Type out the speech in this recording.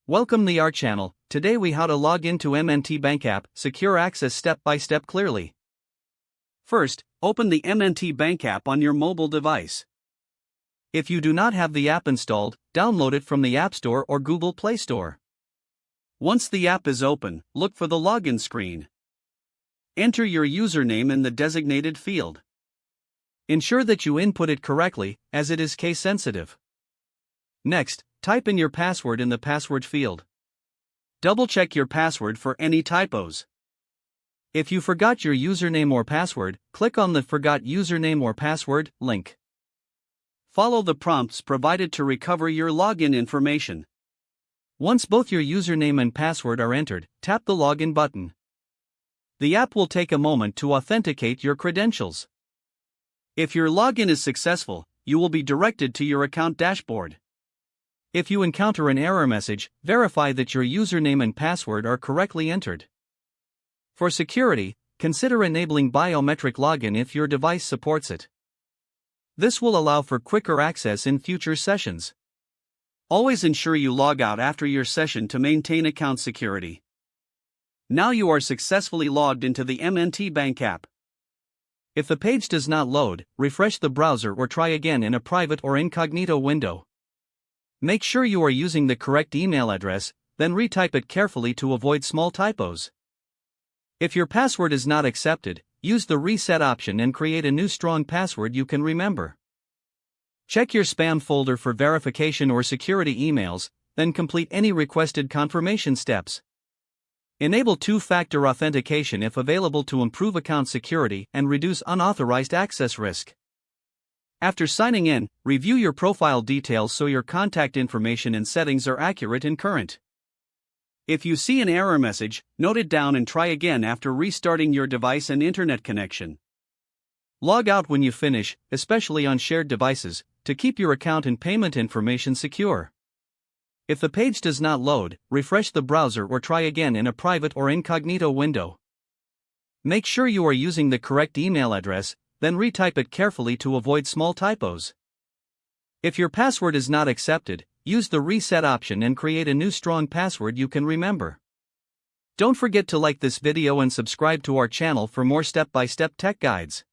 Welcome to our channel. Today we how to log into M&T Bank app, secure access step by step clearly. First, open the M&T Bank app on your mobile device. If you do not have the app installed, download it from the App Store or Google Play Store. Once the app is open, look for the login screen. Enter your username in the designated field. Ensure that you input it correctly, as it is case sensitive. Next, type in your password in the password field. Double-check your password for any typos. If you forgot your username or password, click on the Forgot Username or Password link. Follow the prompts provided to recover your login information. Once both your username and password are entered, tap the Login button. The app will take a moment to authenticate your credentials. If your login is successful, you will be directed to your account dashboard. If you encounter an error message, verify that your username and password are correctly entered. For security, consider enabling biometric login if your device supports it. This will allow for quicker access in future sessions. Always ensure you log out after your session to maintain account security. Now you are successfully logged into the M&T Bank app. If the page does not load, refresh the browser or try again in a private or incognito window. Make sure you are using the correct email address, then retype it carefully to avoid small typos. If your password is not accepted, use the reset option and create a new strong password you can remember. Check your spam folder for verification or security emails, then complete any requested confirmation steps. Enable two-factor authentication if available to improve account security and reduce unauthorized access risk. After signing in, review your profile details so your contact information and settings are accurate and current. If you see an error message, note it down and try again after restarting your device and internet connection. Log out when you finish, especially on shared devices, to keep your account and payment information secure. If the page does not load, refresh the browser or try again in a private or incognito window. Make sure you are using the correct email address, then retype it carefully to avoid small typos. If your password is not accepted, use the reset option and create a new strong password you can remember. Don't forget to like this video and subscribe to our channel for more step-by-step tech guides.